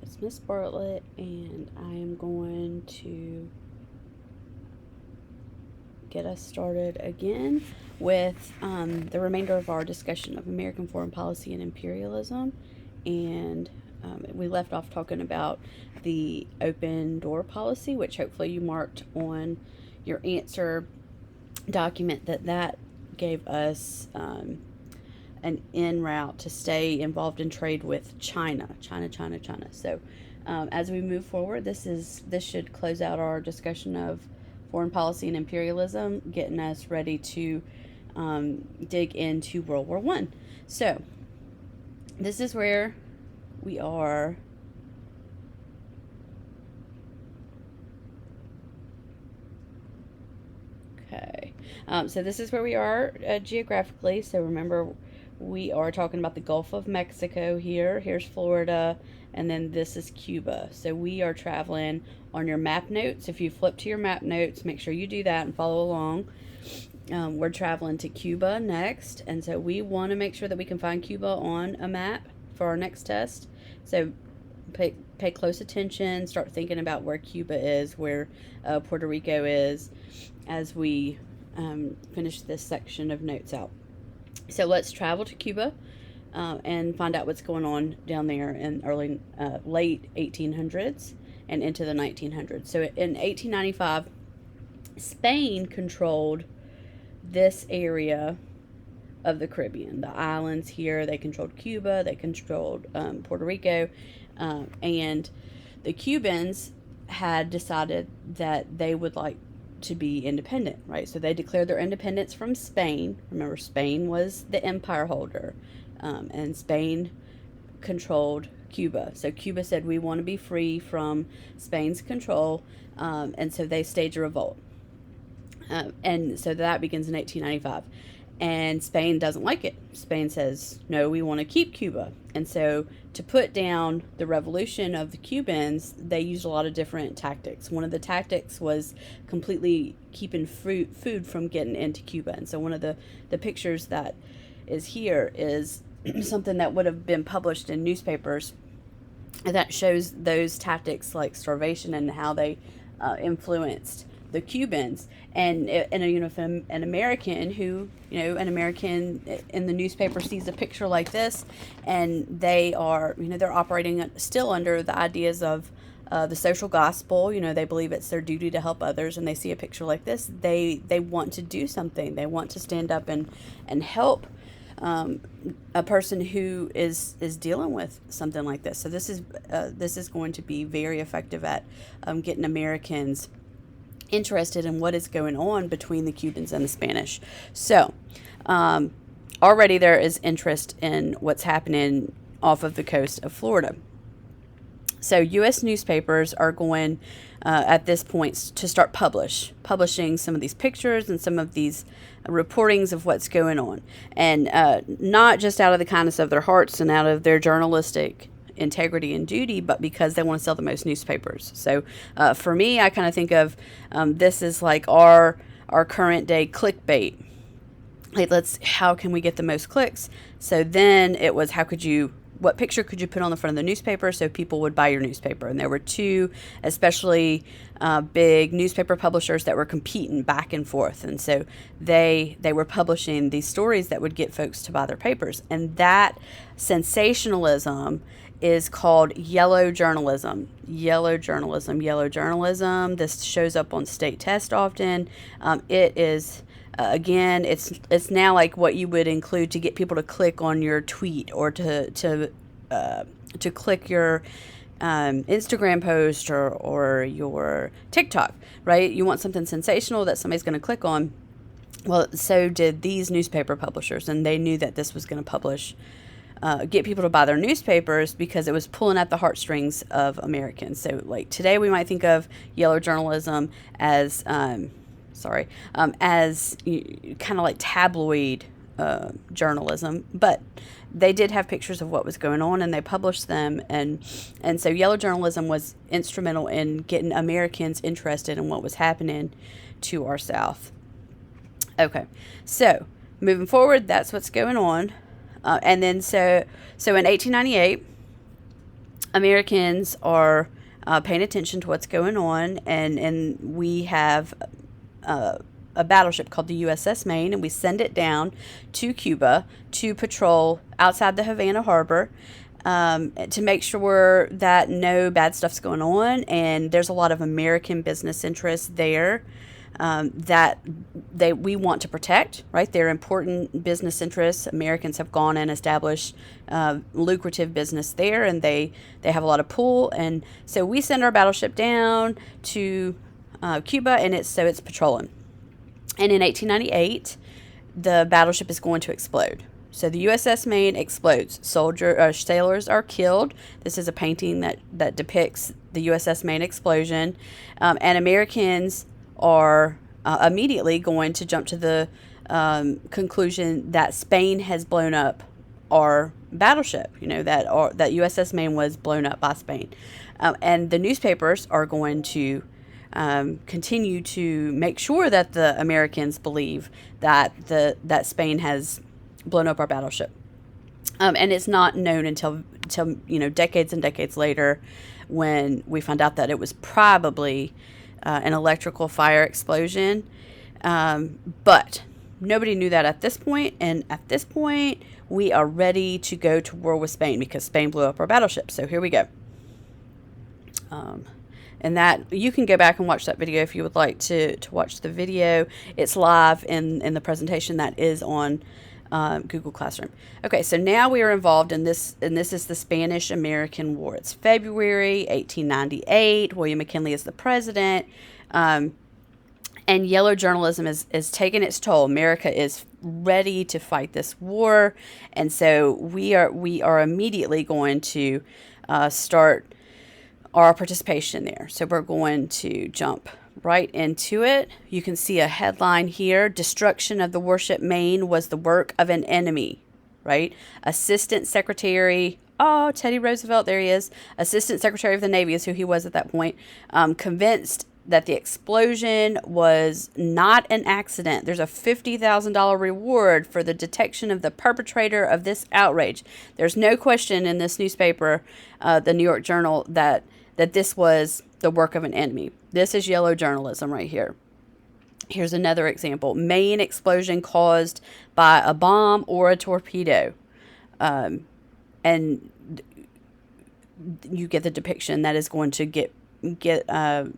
It's Miss Bartlett, and I am going to get us started again with the remainder of our discussion of American foreign policy and imperialism. And we left off talking about the open door policy, which hopefully you marked on your answer document that gave us an en route to stay involved in trade with China. So as we move forward, this should close out our discussion of foreign policy and imperialism, getting us ready to dig into World War One. So this is where we are. Okay. So this is where we are geographically. So remember, we are talking about the Gulf of Mexico here. Here's Florida, and then this is Cuba. So we are traveling on your map notes. If you flip to your map notes, make sure you do that and follow along. We're traveling to Cuba next, and so we want to make sure that we can find Cuba on a map for our next test. So pay close attention, start thinking about where Cuba is, where Puerto Rico is, as we finish this section of notes out. So let's travel to Cuba and find out what's going on down there in late 1800s and into the 1900s. So in 1895, Spain controlled this area of the Caribbean, the islands here. They controlled Cuba, they controlled Puerto Rico, and the Cubans had decided that they would like to be independent, right? So they declared their independence from Spain. Remember, Spain was the empire holder, and Spain controlled Cuba. So Cuba said, we want to be free from Spain's control, and so they staged a revolt. And so that begins in 1895. And Spain doesn't like it. Spain says, no, we want to keep Cuba. And so to put down the revolution of the Cubans, they used a lot of different tactics. One of the tactics was completely keeping food from getting into Cuba. And so one of the pictures that is here is something that would have been published in newspapers that shows those tactics like starvation and how they influenced the Cubans. And if an American an American in the newspaper sees a picture like this, and they are, they're operating still under the ideas of the social gospel. They believe it's their duty to help others, and they see a picture like this, they want to do something. They want to stand up and help a person who is dealing with something like this. So this is going to be very effective at getting Americans interested in what is going on between the Cubans and the Spanish. So already there is interest in what's happening off of the coast of Florida. So U.S. newspapers are going at this point to start publishing some of these pictures and some of these reportings of what's going on, and not just out of the kindness of their hearts and out of their journalistic integrity and duty, but because they want to sell the most newspapers. So for me, I kind of think of this is like our current day clickbait. Like, how can we get the most clicks? So then it was, what picture could you put on the front of the newspaper so people would buy your newspaper? And there were two especially big newspaper publishers that were competing back and forth. And so they were publishing these stories that would get folks to buy their papers. And that sensationalism is called yellow journalism. Yellow journalism. This shows up on state test often. It is... again, it's now like what you would include to get people to click on your tweet or to click your Instagram post or your TikTok, right? You want something sensational that somebody's going to click on. Well, so did these newspaper publishers, and they knew that this was going to get people to buy their newspapers because it was pulling at the heartstrings of Americans. So, like, today we might think of yellow journalism as as kind of like tabloid journalism, but they did have pictures of what was going on, and they published them, and so yellow journalism was instrumental in getting Americans interested in what was happening to our South. Okay, so moving forward, that's what's going on, and then so in 1898, Americans are paying attention to what's going on, and we have a battleship called the USS Maine, and we send it down to Cuba to patrol outside the Havana harbor, to make sure that no bad stuff's going on. And there's a lot of American business interests there, that we want to protect, right? They're important business interests. Americans have gone and established lucrative business there, and they have a lot of pull. And so we send our battleship down to Cuba, and it's patrolling. And in 1898, the battleship is going to explode. So the USS Maine explodes. Sailors are killed. This is a painting that depicts the USS Maine explosion. And Americans are immediately going to jump to the conclusion that Spain has blown up our battleship. That USS Maine was blown up by Spain. And the newspapers are going to continue to make sure that the Americans believe that Spain has blown up our battleship. And it's not known until decades and decades later, when we find out that it was probably an electrical fire explosion. But nobody knew that at this point. And at this point, we are ready to go to war with Spain, because Spain blew up our battleship. So here we go. And that, you can go back and watch that video if you would like to watch the video. It's live in the presentation that is on Google Classroom. Okay, so now we are involved in this, and this is the Spanish-American War. It's February 1898. William McKinley is the president, and yellow journalism is taking its toll. America is ready to fight this war, and so we are immediately going to start our participation there. So we're going to jump right into it. You can see a headline here: "Destruction of the warship Maine was the work of an enemy," right? Assistant Secretary, Teddy Roosevelt, there he is. Assistant Secretary of the Navy is who he was at that point, convinced that the explosion was not an accident. There's a $50,000 reward for the detection of the perpetrator of this outrage. There's no question in this newspaper, the New York Journal, that this was the work of an enemy. This is yellow journalism right here. Here's another example: Maine explosion caused by a bomb or a torpedo. And you get the depiction that is going to get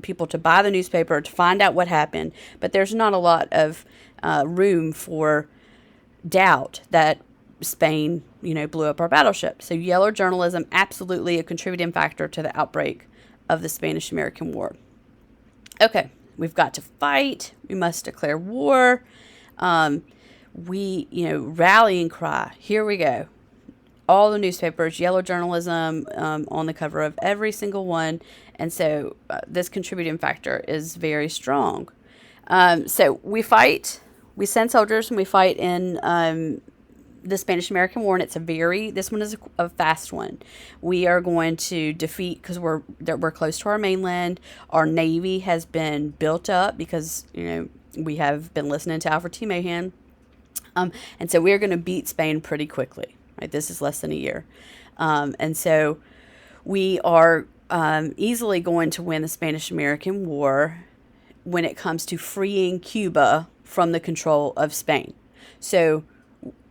people to buy the newspaper to find out what happened. But there's not a lot of room for doubt that Spain, blew up our battleship. So yellow journalism, absolutely a contributing factor to the outbreak of the Spanish-American War. Okay, we've got to fight. We must declare war. Rallying cry. Here we go. All the newspapers, yellow journalism on the cover of every single one. And so this contributing factor is very strong. So we fight. We send soldiers and we fight in the Spanish-American War, and this one is a fast one. We are going to defeat, because we're close to our mainland. Our Navy has been built up because, we have been listening to Alfred T. Mahan. And so we're going to beat Spain pretty quickly, right? This is less than a year. And so we are easily going to win the Spanish-American War when it comes to freeing Cuba from the control of Spain. So,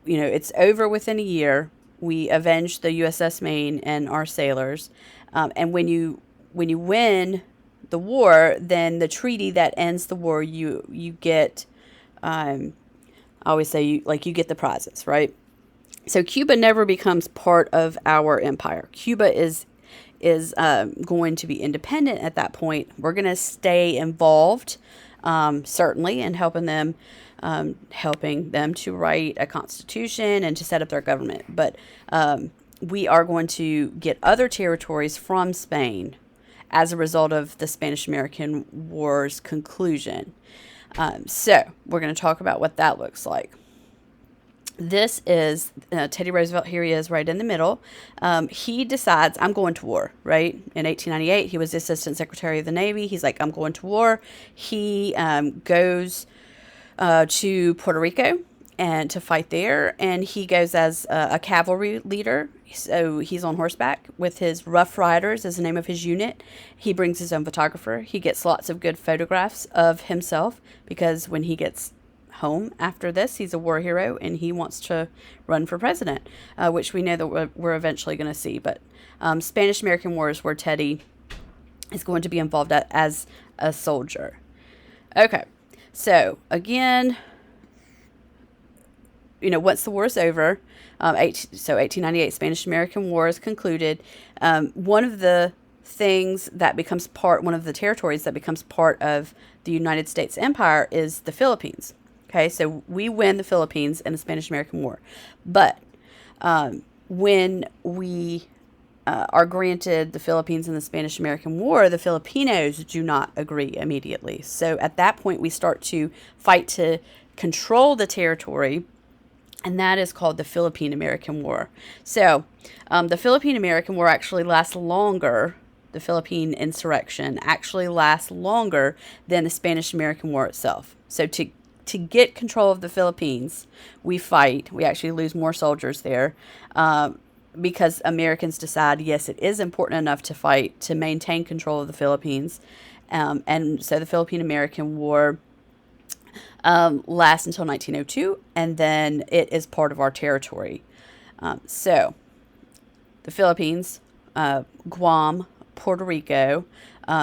it's over within a year. We avenged the USS Maine and our sailors. And when you win the war, then the treaty that ends the war, you get, I always say, you get the prizes, right? So Cuba never becomes part of our empire. Cuba is going to be independent at that point. We're going to stay involved, certainly, in helping them to write a constitution and to set up their government. But we are going to get other territories from Spain as a result of the Spanish-American War's conclusion. So we're going to talk about what that looks like. This is Teddy Roosevelt. Here he is right in the middle. He decides, I'm going to war, right? In 1898, he was the Assistant Secretary of the Navy. He's like, I'm going to war. He goes to Puerto Rico, and to fight there. And he goes as a cavalry leader. So he's on horseback with his Rough Riders is the name of his unit. He brings his own photographer. He gets lots of good photographs of himself because when he gets home after this, he's a war hero and he wants to run for president, which we know that we're eventually going to see. But Spanish-American War is where Teddy is going to be involved as a soldier. Okay, so again, once the war is over, 1898 Spanish-American War is concluded. One of the territories that becomes part of the United States Empire is the Philippines. Okay, so we win the Philippines in the Spanish-American War. But when we are granted the Philippines in the Spanish-American War, the Filipinos do not agree immediately. So at that point, we start to fight to control the territory, and that is called the Philippine-American War. So the Philippine-American War actually lasts longer. The Philippine insurrection actually lasts longer than the Spanish-American War itself. So to get control of the Philippines, we fight. We actually lose more soldiers there because Americans decide, yes, it is important enough to fight to maintain control of the Philippines. And so the Philippine-American War lasts until 1902, and then it is part of our territory. So the Philippines, Guam, Puerto Rico,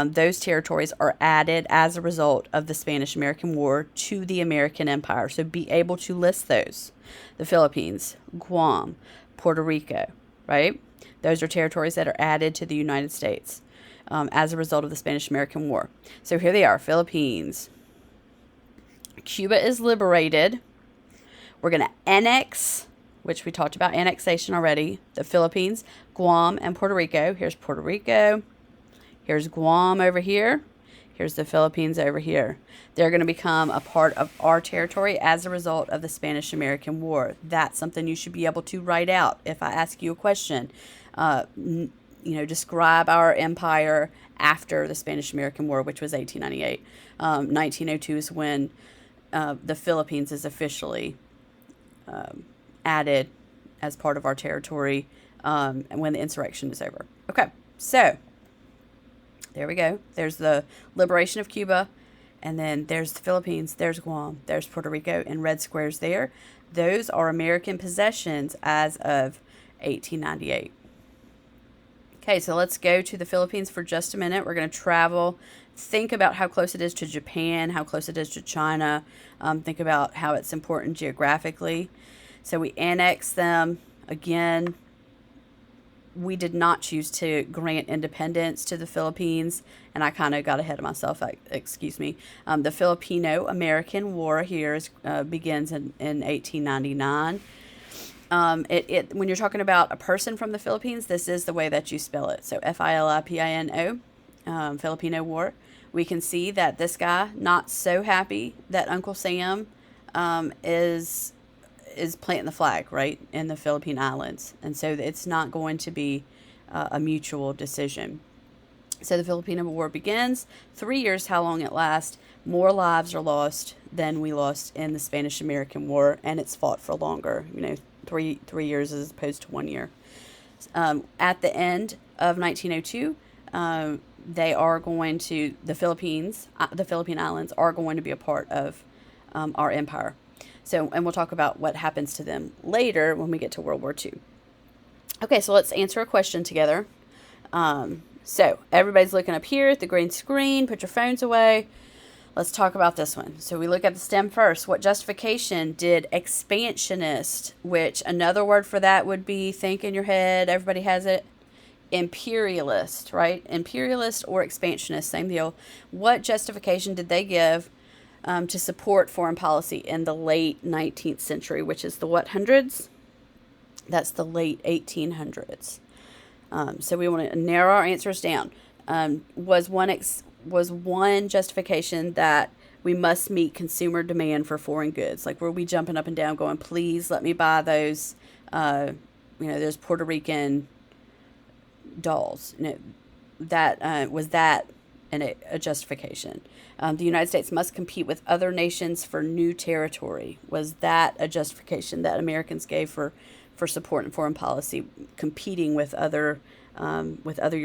those territories are added as a result of the Spanish-American War to the American Empire. So be able to list those. The Philippines, Guam, Puerto Rico, right? Those are territories that are added to the United States as a result of the Spanish-American War. So here they are, Philippines. Cuba is liberated. We're going to annex, which we talked about annexation already, the Philippines, Guam, and Puerto Rico. Here's Puerto Rico. Here's Guam over here. Here's the Philippines over here. They're going to become a part of our territory as a result of the Spanish-American War. That's something you should be able to write out if I ask you a question. Describe our empire after the Spanish-American War, which was 1898. 1902 is when the Philippines is officially added as part of our territory and when the insurrection is over. Okay, so there we go. There's the liberation of Cuba, and then there's the Philippines, there's Guam, there's Puerto Rico, and red squares there. Those are American possessions as of 1898. Okay, so let's go to the Philippines for just a minute. We're going to travel. Think about how close it is to Japan, how close it is to China. Think about how it's important geographically. So we annex them. Again, we did not choose to grant independence to the Philippines, and I kind of got ahead of myself. Excuse me. The Filipino-American War here begins in 1899. When you're talking about a person from the Philippines, this is the way that you spell it. So Filipino, Filipino War. We can see that this guy not so happy that Uncle Sam is planting the flag right in the Philippine Islands, and so it's not going to be a mutual decision. So the Filipino War begins. 3 years, how long it lasts. More lives are lost than we lost in the Spanish-American War, and it's fought for longer. 3 years as opposed to 1 year. At the end of 1902, the Philippine Islands are going to be a part of our empire. So, and we'll talk about what happens to them later when we get to World War II. Okay, so let's answer a question together. So everybody's looking up here at the green screen. Put your phones away. Let's talk about this one. So we look at the STEM first. What justification did expansionist, which another word for that would be, think in your head, everybody has it, imperialist, right? Imperialist or expansionist, same deal. What justification did they give to support foreign policy in the late 19th century, which is the what hundreds? That's the late 1800s. So we want to narrow our answers down. Was one justification that we must meet consumer demand for foreign goods? Like, were we jumping up and down going, please let me buy those, those Puerto Rican dolls? Was that and a justification. The United States must compete with other nations for new territory. Was that a justification that Americans gave for support and foreign policy, competing with other European